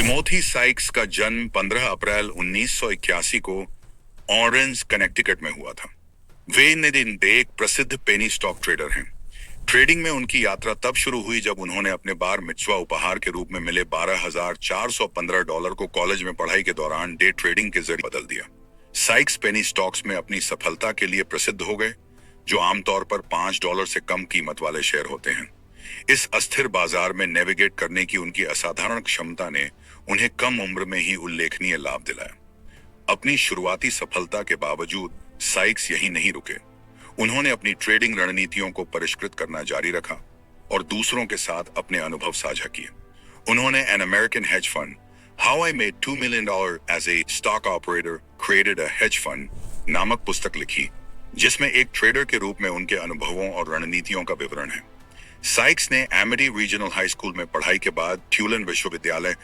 Timothy Sikes का जन्म 15 अप्रैल 1981 को ऑरेंज कनेक्टिकट में हुआ था। वे इन दिन एक प्रसिद्ध पेनी स्टॉक ट्रेडर हैं। ट्रेडिंग में उनकी यात्रा तब शुरू हुई जब उन्होंने अपने बार मित्सवा उपहार के रूप में मिले $12,415 को कॉलेज में पढ़ाई के दौरान डे ट्रेडिंग के जरिए बदल दिया। साइक्स पेनी स्टॉक्स में अपनी सफलता के लिए प्रसिद्ध हो गए, जो आमतौर पर $5 से कम कीमत वाले शेयर होते हैं। इस अस्थिर बाजार में नेविगेट करने की उनकी असाधारण क्षमता ने उन्हें कम उम्र में ही उल्लेखनीय लाभ दिलाया। अपनी शुरुआती सफलता के बावजूद साइक्स यहीं नहीं रुके। उन्होंने अपनी ट्रेडिंग रणनीतियों को परिष्कृत करना जारी रखा और दूसरों के साथ अपने अनुभव साझा किए। उन्होंने an American hedge fund, how I made $2 million as a stock operator created a hedge fund नामक पुस्तक लिखी, जिसमें एक ट्रेडर के रूप में उनके अनुभवों और रणनीतियों का विवरण है। साइक्स ने एमिटी रीजनल हाई स्कूल में पढ़ाई के बाद ट्यूलेन विश्वविद्यालय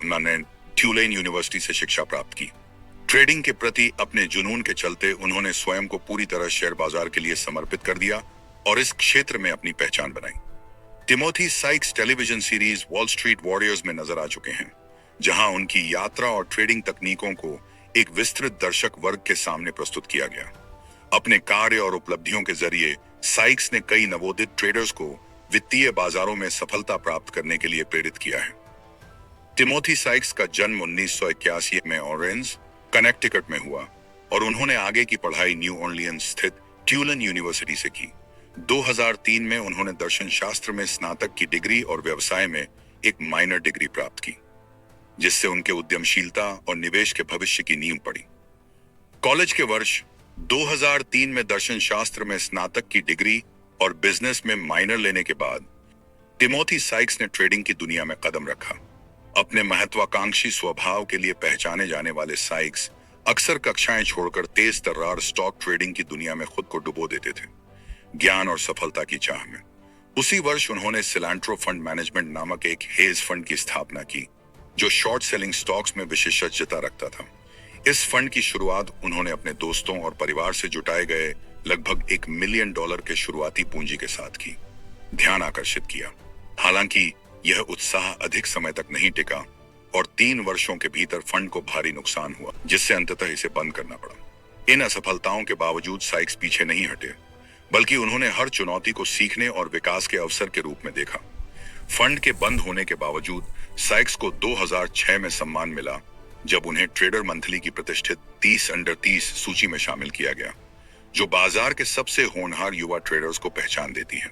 ट्यूलेन यूनिवर्सिटी से शिक्षा प्राप्त की। ट्रेडिंग के प्रति अपने जुनून के चलते उन्होंने स्वयं को पूरी तरह शेयर बाजार के लिए समर्पित कर दिया और इस क्षेत्र में अपनी पहचान बनाई। Timothy Sikes television series wall street warriors में नजर आ चुके हैं, जहां उनकी यात्रा और ट्रेडिंग तकनीकों को एक विस्तृत दर्शक वर्ग के सामने प्रस्तुत किया गया। अपने कार्य और उपलब्धियों के जरिए साइक्स ने कई नवोदित ट्रेडर्स को वित्तीय बाजारों में सफलता प्राप्त करने के लिए प्रेरित किया है। टिमोथी साइक्स का जन्म 1981 में ऑरेंज कनेक्टिकट में हुआ और उन्होंने आगे की पढ़ाई न्यू ऑरलियंस स्थित ट्यूलेन यूनिवर्सिटी से की। 2003 में उन्होंने दर्शन शास्त्र में स्नातक की डिग्री और व्यवसाय में एक माइनर डिग्री प्राप्त की, जिससे उनके उद्यमशीलता और निवेश के भविष्य की नींव पड़ी। कॉलेज के वर्ष 2003 में दर्शन शास्त्र में स्नातक की डिग्री और बिजनेस में माइनर लेने के बाद टिमोथी साइक्स ने ट्रेडिंग की दुनिया में कदम रखा। अपने महत्वाकांक्षी स्वभाव के लिए पहचाने जाने वाले साइक्स अक्सर कक्षाएं छोड़कर तेज तर्रार स्टॉक ट्रेडिंग की दुनिया में खुद को डुबो देते थे, ज्ञान और सफलता की चाह में। उसी वर्ष उन्होंने सिलेंट्रो फंड मैनेजमेंट नामक एक हेज फंड की स्थापना की, जो शॉर्ट सेलिंग स्टॉक्स में विशेषज्ञता रखता था। इस फंड की शुरुआत उन्होंने अपने दोस्तों और परिवार से जुटाए गए लगभग $1 मिलियन के शुरुआती पूंजी के साथ की। ध्यान आकर्षित किया। हालांकि यह उत्साह अधिक समय तक नहीं टिका और 3 वर्षों के भीतर फंड को भारी नुकसान हुआ, जिससे अंततः इसे बंद करना पड़ा। इन असफलताओं के बावजूद साइक्स पीछे नहीं हटे, बल्कि उन्होंने हर चुनौती को सीखने और विकास के अवसर के रूप में देखा। फंड के बंद होने के बावजूद साइक्स को 2006 में सम्मान मिला, जब उन्हें ट्रेडर मंथली की प्रतिष्ठित 30 अंडर 30 सूची में शामिल किया गया, जो बाजार के सबसे होनहार युवा ट्रेडर्स को पहचान देती है।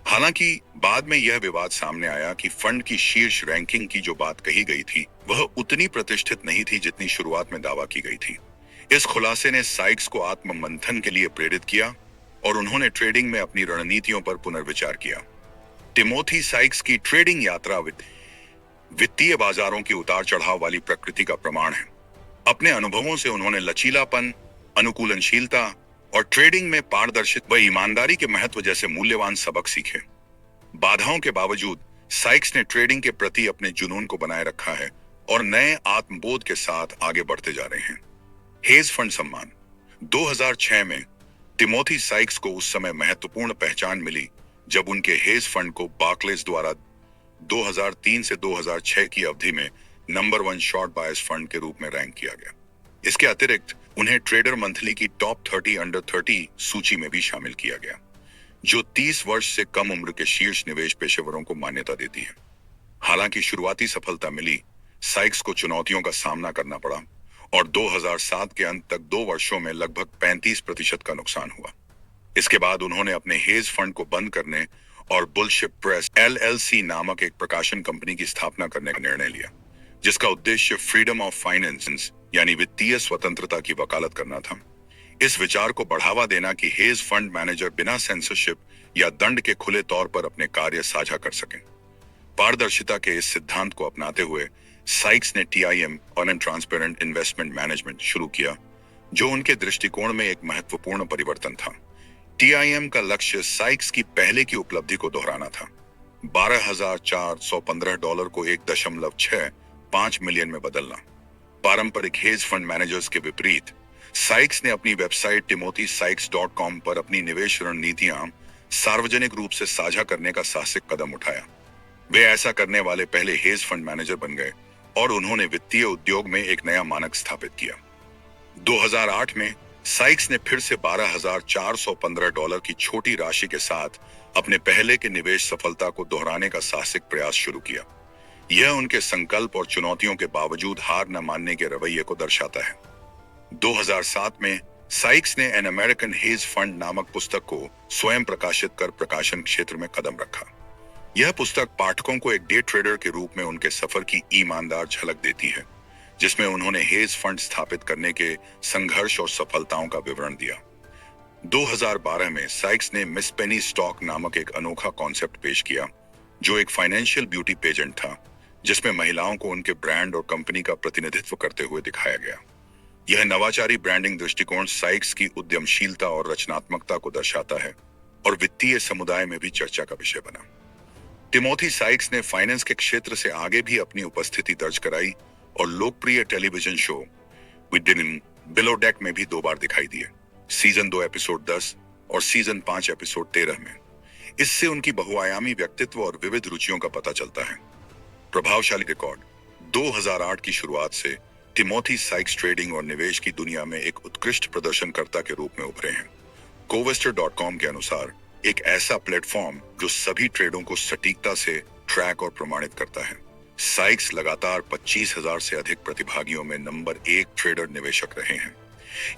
हालांकि बाद में यह विवाद सामने आया कि फंड की शीर्ष रैंकिंग की जो बात कही गई थी वह उतनी प्रतिष्ठित नहीं थी जितनी शुरुआत में दावा की गई थी। इस खुलासे ने साइक्स को आत्ममंथन के लिए प्रेरित किया और उन्होंने ट्रेडिंग में अपनी रणनीतियों पर पुनर्विचार किया। टिमोथी साइक्स की ट्रेडिंग यात्रा वित्तीय बाजारों की उतार चढ़ाव वाली प्रकृति का प्रमाण है। अपने अनुभवों से उन्होंने लचीलापन, अनुकूलनशीलता और ट्रेडिंग में पारदर्शिता व ईमानदारी के महत्व जैसे मूल्यवान सबक सीखे। बाधाओं के बावजूद साइक्स ने ट्रेडिंग के प्रति अपने जुनून को बनाए रखा है और नए आत्मबोध के साथ आगे बढ़ते जा रहे हैं। हेज फंड सम्मान 2006 में टिमोथी साइक्स को उस समय महत्वपूर्ण पहचान मिली जब उनके हेज फंड को बार्कलेज द्वारा 2003 से 2006 की अवधि में नंबर 1 शॉर्ट बायर्स फंड के रूप में रैंक किया गया। इसके अतिरिक्त उन्हें ट्रेडर मंथली की टॉप 30 अंडर 30 सूची में भी शामिल किया गया, जो 30 वर्ष से कम उम्र के शीर्ष निवेश पेशेवरों को मान्यता देती है। हालांकि शुरुआती सफलता मिली, साइक्स को चुनौतियों का सामना करना पड़ा और 2007 के अंत तक 2 वर्षों में लगभग 35% का नुकसान हुआ। इसके बाद उन्होंने अपने हेज फंड को बंद करने और बुलशिप प्रेस LLC नामक एक प्रकाशन कंपनी की स्थापना करने का निर्णय लिया, जिसका उद्देश्य फ्रीडम ऑफ फाइनेंस यानी वित्तीय स्वतंत्रता की वकालत करना था। इस विचार को बढ़ावा देना कि हेज फंड मैनेजर बिना सेंसरशिप या दंड के खुले तौर पर अपने कार्य साझा कर सकें। पारदर्शिता के इस सिद्धांत को अपनाते हुए साइक्स ने TIM और ट्रांसपेरेंट इन्वेस्टमेंट मैनेजमेंट शुरू किया, जो उनके दृष्टिकोण में एक महत्वपूर्ण परिवर्तन था। TIM का लक्ष्य साइक्स की पहले की उपलब्धि को दोहराना था, $12,415 को 1.65 मिलियन में बदलना। पारंपरिक हेज फंड मैनेजर्स के विपरीत साइक्स ने अपनी वेबसाइट TimothySykes.com पर अपनी निवेश रणनीतियां सार्वजनिक रूप से साझा करने का साहसिक कदम उठाया। वे ऐसा करने वाले पहले हेज फंड मैनेजर बन गए और उन्होंने वित्तीय उद्योग में एक नया मानक स्थापित किया। 2008 में साइक्स ने फिर से $12,415 की छोटी राशि के साथ अपने पहले के निवेश सफलता को दोहराने का साहसिक प्रयास शुरू किया। यह उनके संकल्प और चुनौतियों के बावजूद हार न मानने के रवैये को दर्शाता है। 2007 में साइक्स ने एन अमेरिकन हेज फंड नामक पुस्तक को स्वयं प्रकाशित कर प्रकाशन क्षेत्र में कदम रखा। यह पुस्तक पाठकों को एक डे ट्रेडर के रूप में उनके सफर की ईमानदार झलक देती है, जिसमें उन्होंने हेज फंड स्थापित करने के संघर्ष और सफलताओं का विवरण दिया। 2012 में साइक्स ने मिस पेनी स्टॉक नामक एक अनोखा कॉन्सेप्ट पेश किया, जो एक फाइनेंशियल ब्यूटी पेजेंट था, जिसमें महिलाओं को उनके ब्रांड और कंपनी का प्रतिनिधित्व करते हुए दिखाया गया। यह नवाचारी ब्रांडिंग दृष्टिकोण साइक्स की उद्यमशीलता और रचनात्मकता को दर्शाता है और वित्तीय समुदाय में भी चर्चा का विषय बना। टिमोथी साइक्स ने फाइनेंस के क्षेत्र से आगे भी अपनी उपस्थिति दर्ज कराई और लोकप्रिय television show with in below deck में भी 2 बार दिखाई दिए, सीजन 2 एपिसोड 10 और सीजन 5 एपिसोड 13 में। इससे उनकी बहुआयामी व्यक्तित्व और विविध रुचियों का पता चलता है। प्रभावशाली रिकॉर्ड। 2008 की शुरुआत से टिमोथी साइक्स ट्रेडिंग और निवेश की दुनिया में एक उत्कृष्ट प्रदर्शनकर्ता के रूप में उभरे हैं। कोवेस्टर.com के अनुसार एक ऐसा प्लेटफॉर्म जो सभी ट्रेडों को सटीकता से ट्रैक और प्रमाणित करता है। साइक्स लगातार 25,000 से अधिक प्रतिभागियों में नंबर 1 ट्रेडर निवेशक रहे हैं।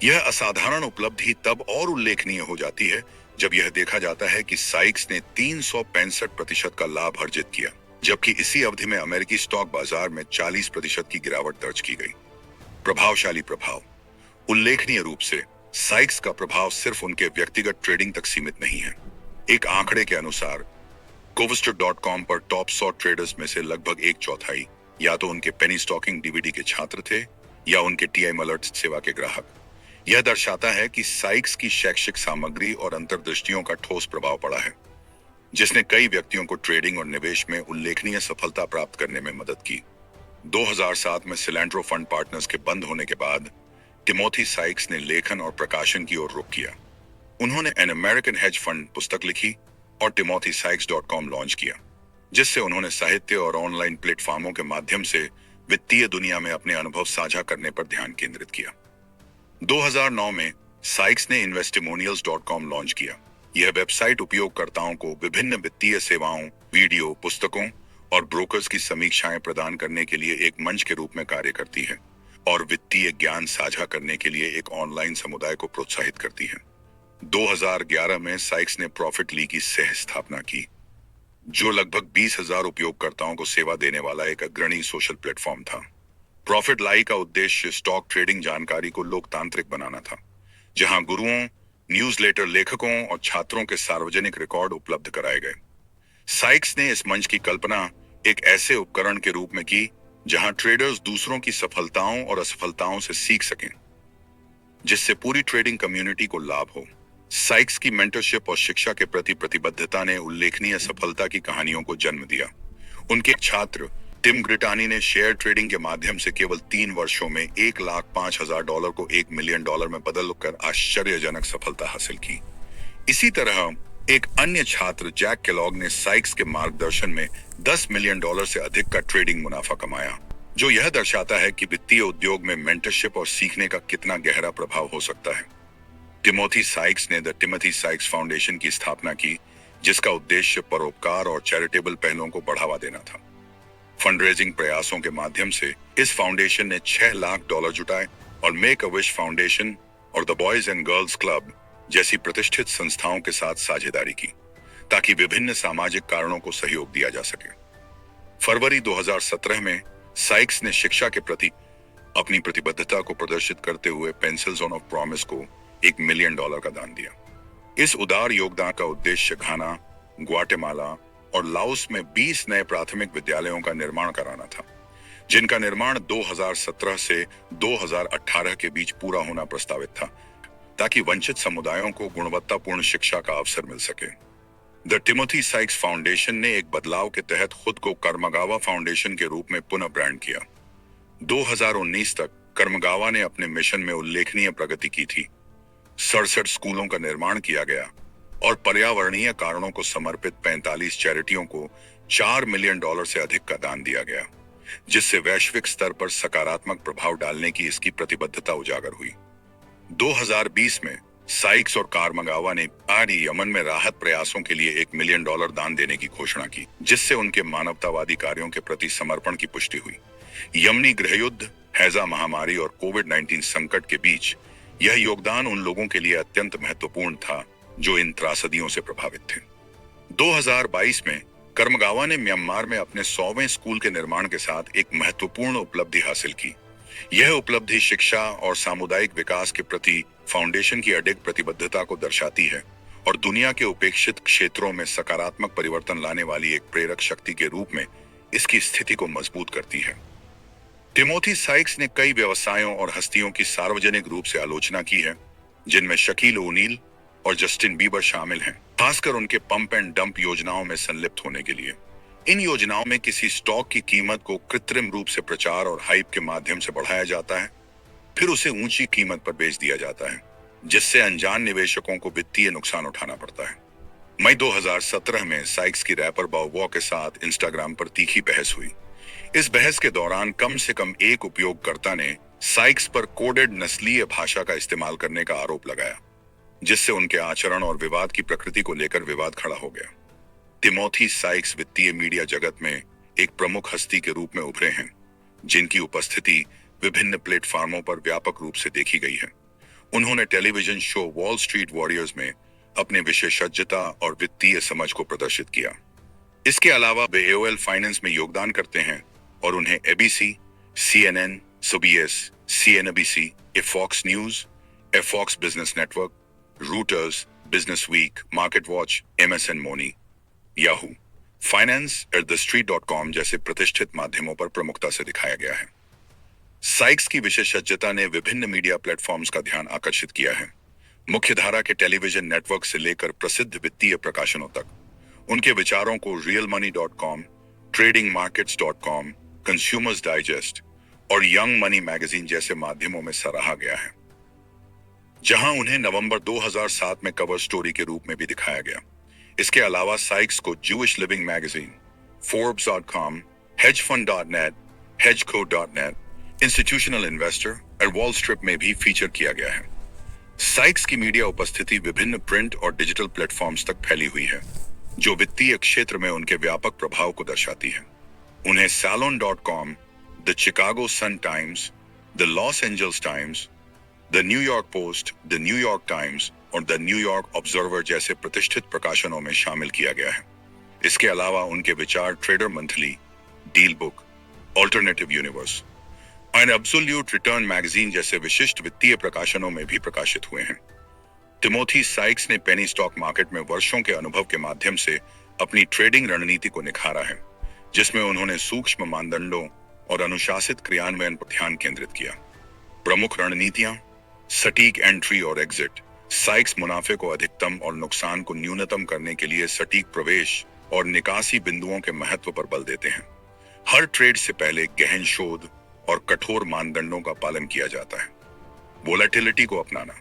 यह असाधारण उपलब्धि तब और उल्लेखनीय हो जाती है जब यह देखा जाता है कि साइक्स ने 365% का लाभ अर्जित किया, जबकि इसी अवधि में अमेरिकी स्टॉक बाजार में 40% की गिरावट दर्ज की गई। प्रभावशाली प्रभाव। उल्लेखनीय रूप से साइक्स का प्रभाव सिर्फ उनके व्यक्तिगत ट्रेडिंग तक सीमित नहीं है। एक आंकड़े के अनुसार कोवेस्टर.com पर टॉप 100 ट्रेडर्स में से लगभग 1/4 या तो उनके पेनी स्टॉकिंग डीवीडी के छात्र थे या उनके टीआईएम अलर्ट सेवा के ग्राहक। यह दर्शाता है कि साइक्स की शैक्षिक सामग्री और अंतर्दृष्टियों का ठोस प्रभाव पड़ा है, जिसने कई व्यक्तियों को ट्रेडिंग और निवेश में उल्लेखनीय सफलता प्राप्त करने में मदद की। 2007 में सिलेंड्रो फंड पार्टनर्स के बंद होने के बाद टिमोथी साइक्स ने लेखन और प्रकाशन की ओर रुख किया। उन्होंने एन अमेरिकन हेज फंड पुस्तक लिखी और टिमोथीसाइक्स.com लॉन्च किया, जिससे उन्होंने साहित्य और ऑनलाइन प्लेटफॉर्मों के माध्यम से वित्तीय दुनिया में अपने अनुभव साझा करने पर ध्यान केंद्रित किया। 2009 में साइक्स ने इन्वेस्टिमोनियल्स.com लॉन्च किया। यह वेबसाइट उपयोगकर्ताओं को विभिन्न वित्तीय सेवाओं, वीडियो, पुस्तकों और ब्रोकर्स की समीक्षाएं प्रदान करने के लिए एक मंच के रूप में कार्य करती है और वित्तीय ज्ञान साझा करने के लिए एक ऑनलाइन समुदाय को प्रोत्साहित करती है। 2011 में साइक्स ने प्रॉफिटली की सह स्थापना की, जो लगभग 20,000 उपयोगकर्ताओं को सेवा देने वाला एक अग्रणी सोशल प्लेटफॉर्म था। प्रॉफिटलाई का उद्देश्य स्टॉक ट्रेडिंग जानकारी को लोकतांत्रिक बनाना था, जहां गुरुओं, न्यूज़लेटर लेखकों और छात्रों के सार्वजनिक रिकॉर्ड उपलब्ध कराए गए। साइक्स ने इस मंच की कल्पना एक ऐसे उपकरण के रूप में की जहां ट्रेडर्स दूसरों की सफलताओं और असफलताओं से सीख सकें, जिससे पूरी ट्रेडिंग कम्युनिटी को लाभ हो। साइक्स की मेंटरशिप और शिक्षा के प्रति प्रतिबद्धता ने उल्लेखनीय सफलता की कहानियों को जन्म दिया। उनके छात्र टिम ग्रिटानी ने शेयर ट्रेडिंग के माध्यम से केवल 3 वर्षों में $105,000 को $1 मिलियन में बदलकर आश्चर्यजनक सफलता हासिल की। इसी तरह एक अन्य छात्र जैक केलॉग ने साइक्स के मार्गदर्शन में $10 मिलियन से अधिक का ट्रेडिंग मुनाफा कमाया, जो यह दर्शाता है कि वित्तीय उद्योग में मेंटरशिप और सीखने का कितना गहरा प्रभाव हो सकता है। टिमोथी साइक्स ने द टिमोथी साइक्स फाउंडेशन की स्थापना की, जिसका उद्देश्य परोपकार और चैरिटेबल पहलों को बढ़ावा देना था। फंडरेजिंग प्रयासों के माध्यम से इस फाउंडेशन ने $6 लाख जुटाए और मेक अ विश फाउंडेशन और the boys and girls club जैसी प्रतिष्ठित संस्थाओं के साथ साझेदारी की, ताकि विभिन्न सामाजिक कारणों को सहयोग दिया जा सके। फरवरी 2017 में साइक्स ने शिक्षा के प्रति अपनी प्रतिबद्धता को प्रदर्शित करते हुए पेंसिल्स ऑफ प्रॉमिस को $1 मिलियन का दान दिया। इस उदार योगदान का उद्देश्य घाना, ग्वाटेमाला और लाओस में 20 नए प्राथमिक विद्यालयों का निर्माण कराना था, जिनका निर्माण 2017 से 2018 के बीच पूरा होना प्रस्तावित था, ताकि वंचित समुदायों को गुणवत्तापूर्ण शिक्षा का अवसर मिल सके। द टिमोथी साइक्स फाउंडेशन ने एक बदलाव के तहत खुद को कर्मगावा फाउंडेशन के रूप में पुनः ब्रांड किया। 2019 तक कर्मगावा ने अपने मिशन में उल्लेखनीय प्रगति की थी। 67 स्कूलों का निर्माण किया गया और पर्यावरणीय कारणों को समर्पित 45 चैरिटियों को $4 मिलियन से अधिक का दान दिया गया। जिससे वैश्विक स्तर पर सकारात्मक प्रभाव डालने की इसकी प्रतिबद्धता उजागर हुई। 2020 में साइक्स और कारमगावा ने आरी यमन में राहत प्रयासों के लिए $1 मिलियन दान देने की घोषणा की, जिससे उनके मानवतावादी कार्यों के प्रति समर्पण की पुष्टि हुई। यमनी गृहयुद्ध, हैजा महामारी और कोविड-19 संकट के बीच यह योगदान उन लोगों के लिए अत्यंत महत्वपूर्ण था जो इन त्रासदियों से प्रभावित थे। 2022 में कर्मगावा ने म्यांमार में अपने 100वें स्कूल के निर्माण के साथ एक महत्वपूर्ण उपलब्धि हासिल की। यह उपलब्धि शिक्षा और सामुदायिक विकास के प्रति फाउंडेशन की अडिग प्रतिबद्धता को दर्शाती है और दुनिया के उपेक्षित क्षेत्रों में सकारात्मक परिवर्तन लाने वाली एक प्रेरक शक्ति के रूप में इसकी स्थिति को मजबूत करती है। टिमोथी साइक्स ने कई व्यवसायों और हस्तियों की सार्वजनिक रूप से आलोचना की है, जिनमें शकील ओनील और जस्टिन बीबर शामिल हैं, खासकर उनके पंप एंड डंप योजनाओं में संलिप्त होने के लिए। इन योजनाओं में किसी स्टॉक की कीमत को कृत्रिम रूप से प्रचार और हाइप के माध्यम से बढ़ाया जाता है, फिर उसे ऊंची कीमत पर बेच दिया जाता है, जिससे अनजान निवेशकों को वित्तीय नुकसान उठाना पड़ता है। मई 2017 में साइक्स की रैपर बाओ के साथ इंस्टाग्राम पर तीखी बहस हुई। इस बहस के दौरान कम से कम एक उपयोगकर्ता ने साइक्स पर कोडेड नस्लीय भाषा का इस्तेमाल करने का आरोप लगाया, जिससे उनके आचरण और विवाद की प्रकृति को लेकर विवाद खड़ा हो गया। टिमोथी साइक्स वित्तीय मीडिया जगत में एक प्रमुख हस्ती के रूप में उभरे हैं, जिनकी उपस्थिति विभिन्न प्लेटफार्मों पर व्यापक रूप से देखी गई है। उन्होंने television show wall street warriors में अपने विशेषज्ञता और वित्तीय समझ को प्रदर्शित किया। इसके अलावा वे AOL फाइनेंस में योगदान करते हैं और उन्हें ABC, CNN, CBS, CNBC, Fox News, Fox Business Network, Reuters, Business Week, Market Watch, MSN Money, Yahoo, Finance@thestreet.com जैसे प्रतिष्ठित माध्यमों पर प्रमुखता से दिखाया गया है। साइक्स की विशेषज्ञता ने विभिन्न मीडिया प्लेटफॉर्म्स का ध्यान आकर्षित किया है, मुख्यधारा के टेलीविजन नेटवर्क से लेकर प्रसिद्ध वित्तीय प्रकाशनों तक। उनके विचारों को realmoney.com, tradingmarkets.com, कंज्यूमर्स डाइजेस्ट और यंग मनी मैगजीन जैसे माध्यमों में सराहा गया है, जहां उन्हें नवंबर 2007 में कवर स्टोरी के रूप में भी दिखाया गया। इसके अलावा साइक्स को Jewish living magazine, Forbes.com, hedgefund.net, hedgeco.net, institutional investor और वॉल स्ट्रीट में भी फीचर किया गया है। साइक्स की मीडिया उपस्थिति विभिन्न प्रिंट और डिजिटल प्लेटफॉर्म्स तक फैली हुई है, जो वित्तीय क्षेत्र में उनके व्यापक प्रभाव को दर्शाती है। उन्हें Salon.com, the Chicago Sun Times, the Los Angeles Times, the New York Post, the New York Times और द न्यूयॉर्क ऑब्जर्वर जैसे प्रतिष्ठित प्रकाशनों में शामिल किया गया है। इसके अलावा उनके विचार trader monthly, deal book, alternative universe और एब्सोल्यूट रिटर्न मैगजीन जैसे विशिष्ट वित्तीय प्रकाशनों में भी प्रकाशित हुए हैं। टिमोथी साइक्स ने पेनी स्टॉक मार्केट में वर्षों के अनुभव के माध्यम से अपनी ट्रेडिंग रणनीति को निखारा है, जिसमें उन्होंने सूक्ष्म मानदंडों और अनुशासित क्रियान्वयन पर ध्यान केंद्रित किया। प्रमुख रणनीतियां, सटीक एंट्री और एग्जिट। साइक्स मुनाफे को अधिकतम और नुकसान को न्यूनतम करने के लिए सटीक प्रवेश और निकासी बिंदुओं के महत्व पर बल देते हैं। हर ट्रेड से पहले गहन शोध और कठोर मानदंडों का पालन किया जाता है। वोलेटिलिटी को अपनाना।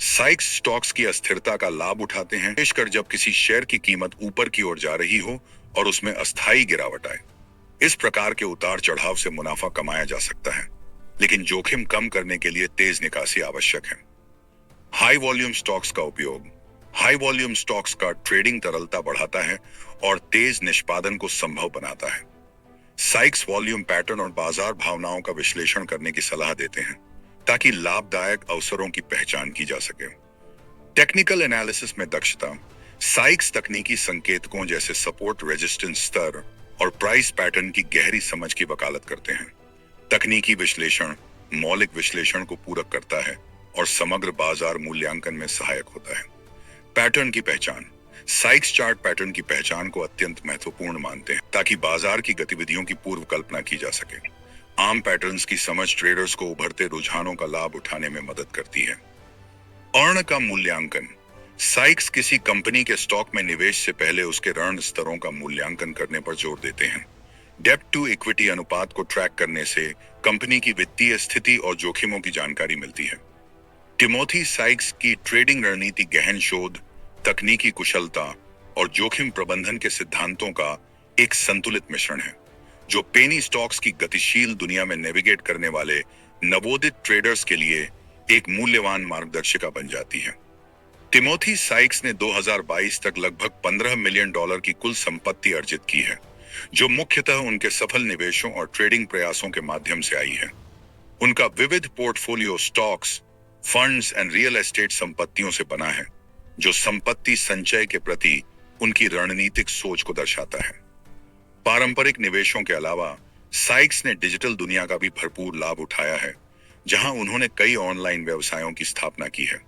साइक्स स्टॉक्स की अस्थिरता का लाभ उठाते हैं, विशेषकर जब किसी शेयर की कीमत ऊपर की ओर जा रही हो और उसमें अस्थायी गिरावट आए। इस प्रकार के उतार चढ़ाव से मुनाफा कमाया जा सकता है, लेकिन जोखिम कम करने के लिए तेज निकासी आवश्यक है। हाई वॉल्यूम स्टॉक्स का उपयोग। हाई वॉल्यूम स्टॉक्स का ट्रेडिंग तरलता बढ़ाता है और तेज निष्पादन को संभव बनाता है। साइक्स वॉल्यूम पैटर्न और बाजार भावनाओं का विश्लेषण करने की सलाह देते हैं, ताकि लाभदायक अवसरों की पहचान की जा सके। टेक्निकल एनालिसिस में दक्षता। साइक्स तकनीकी संकेतकों जैसे सपोर्ट, रेजिस्टेंस स्तर और प्राइस पैटर्न की गहरी समझ की वकालत करते हैं। तकनीकी विश्लेषण मौलिक विश्लेषण को पूरक करता है और समग्र बाजार मूल्यांकन में सहायक होता है। पैटर्न की पहचान। साइक्स चार्ट पैटर्न की पहचान को अत्यंत महत्वपूर्ण मानते हैं, ताकि बाजार की गतिविधियों की पूर्व कल्पना की जा सके। आम पैटर्न्स की समझ ट्रेडर्स को उभरते रुझानों का लाभ उठाने में मदद करती है। अर्न का मूल्यांकन। साइक्स किसी कंपनी के स्टॉक में निवेश से पहले उसके ऋण स्तरों का मूल्यांकन करने पर जोर देते हैं। डेब्ट टू इक्विटी अनुपात को ट्रैक करने से कंपनी की वित्तीय स्थिति और जोखिमों की जानकारी मिलती है। टिमोथी साइक्स की ट्रेडिंग रणनीति गहन शोध, तकनीकी कुशलता और जोखिम प्रबंधन के सिद्धांतों का एक संतुलित मिश्रण है। जो पेनी स्टॉक्स की गतिशील दुनिया में नेविगेट करने वाले नवोदित ट्रेडर्स के लिए एक मूल्यवान मार्गदर्शिका बन जाती है। टिमोथी साइक्स ने 2022 तक लगभग $15 मिलियन की कुल संपत्ति अर्जित की है, जो मुख्यतः उनके सफल निवेशों और ट्रेडिंग प्रयासों के माध्यम से आई है। उनका विविध portfolio stocks, funds and real estate संपत्तियों से बना है, जो संपत्ति संचय के प्रति उनकी रणनीतिक सोच को दर्शाता है। पारंपरिक निवेशों के अलावा साइक्स ने डिजिटल दुनिया का भी भरपूर लाभ उठाया है, जहां उन्होंने कई ऑनलाइन व्यवसायों की स्थापना की है।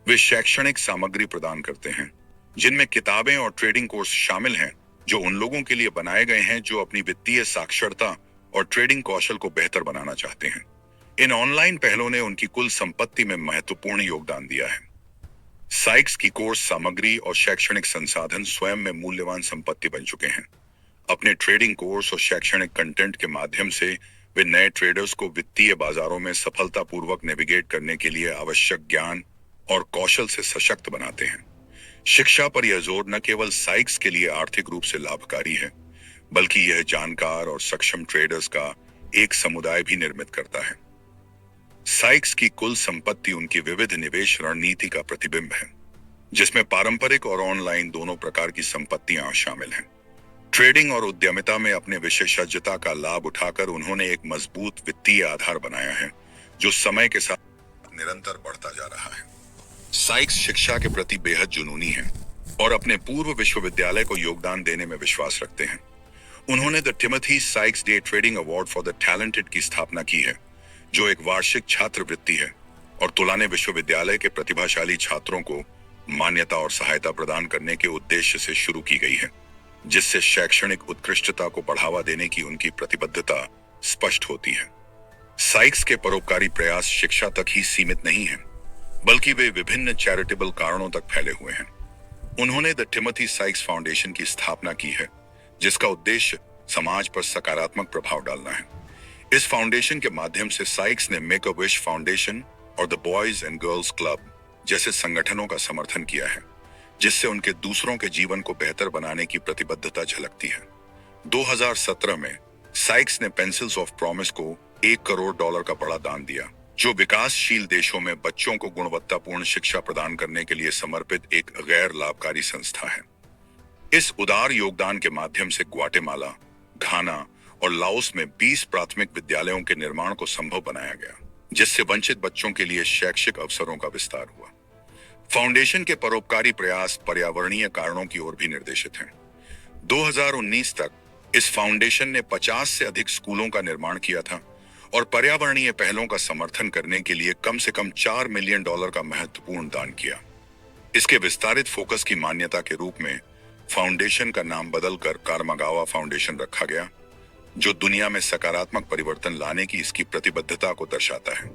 वे शैक्षणिक सामग्री प्रदान करते हैं, जिनमें किताबें और ट्रेडिंग कोर्स शामिल हैं, जो उन लोगों के लिए बनाए गए हैं जो अपनी वित्तीय साक्षरता और ट्रेडिंग कौशल को बेहतर बनाना चाहते हैं। इन ऑनलाइन पहलों ने उनकी कुल संपत्ति में महत्वपूर्ण योगदान दिया है। साइक्स की कोर्स सामग्री और शैक्षणिक संसाधन स्वयं में मूल्यवान संपत्ति बन चुके हैं। अपने ट्रेडिंग कोर्स और शैक्षणिक कंटेंट के माध्यम से वे नए ट्रेडर्स को वित्तीय बाजारों में सफलतापूर्वक नेविगेट करने के लिए आवश्यक ज्ञान और कौशल से सशक्त बनाते हैं। शिक्षा पर यह जोर न केवल साइक्स के लिए आर्थिक रूप से लाभकारी है, बल्कि यह जानकार और सक्षम ट्रेडर्स का एक समुदाय भी निर्मित करता है। साइक्स की कुल संपत्ति उनकी विविध निवेश रणनीति का प्रतिबिंब है, जिसमें पारंपरिक और ऑनलाइन दोनों प्रकार की संपत्तियां शामिल हैं। ट्रेडिंग और उद्यमिता में अपने विशेषज्ञता का लाभ उठाकर उन्होंने एक मजबूत वित्तीय आधार बनाया है, जो समय के साथ निरंतर बढ़ता जा रहा है। साइक्स शिक्षा के प्रति बेहद जुनूनी है और अपने पूर्व विश्वविद्यालय को योगदान देने में विश्वास रखते हैं। उन्होंने the Timothy Sikes day trading award for the talented की स्थापना की है, जो एक वार्षिक छात्रवृत्ति है और तुलाने विश्वविद्यालय के प्रतिभाशाली छात्रों को मान्यता और सहायता प्रदान करने के उद्देश्य से शुरू की गई है, जिससे शैक्षणिक उत्कृष्टता को बढ़ावा देने की उनकी प्रतिबद्धता स्पष्ट होती है। साइक्स के परोपकारी प्रयास शिक्षा तक ही सीमित नहीं हैं, बल्कि वे विभिन्न चैरिटेबल कारणों तक फैले हुए हैं। उन्होंने द टिमोथी साइक्स फाउंडेशन की स्थापना की है, जिसका उद्देश्य समाज पर सकारात्मक प्रभाव डालना है। इस फाउंडेशन के माध्यम से साइक्स ने मेक अ विश फाउंडेशन और the boys and girls club जैसे संगठनों का समर्थन किया है, जिससे उनके दूसरों के जीवन को बेहतर बनाने की प्रतिबद्धता झलकती है। 2017 में साइक्स ने पेंसिल्स ऑफ प्रॉमिस को $1 करोड़ का बड़ा दान दिया, जो विकासशील देशों में बच्चों को गुणवत्तापूर्ण शिक्षा प्रदान करने के लिए समर्पित एक गैर लाभकारी संस्था है। इस उदार योगदान के माध्यम से ग्वाटेमाला, घाना और लाओस में 20 प्राथमिक विद्यालयों के निर्माण को संभव बनाया गया, जिससे वंचित बच्चों के लिए शैक्षिक अवसरों का विस्तार हुआ। फाउंडेशन के परोपकारी प्रयास पर्यावरणीय कारणों की ओर भी निर्देशित हैं। 2019 तक इस फाउंडेशन ने 50 से अधिक स्कूलों का निर्माण किया था और पर्यावरणीय पहलों का समर्थन करने के लिए कम से कम $4 मिलियन का महत्वपूर्ण दान किया। इसके विस्तारित फोकस की मान्यता के रूप में फाउंडेशन का नाम बदलकर कारमागावा फाउंडेशन रखा गया, जो दुनिया में सकारात्मक परिवर्तन लाने की इसकी प्रतिबद्धता को दर्शाता है।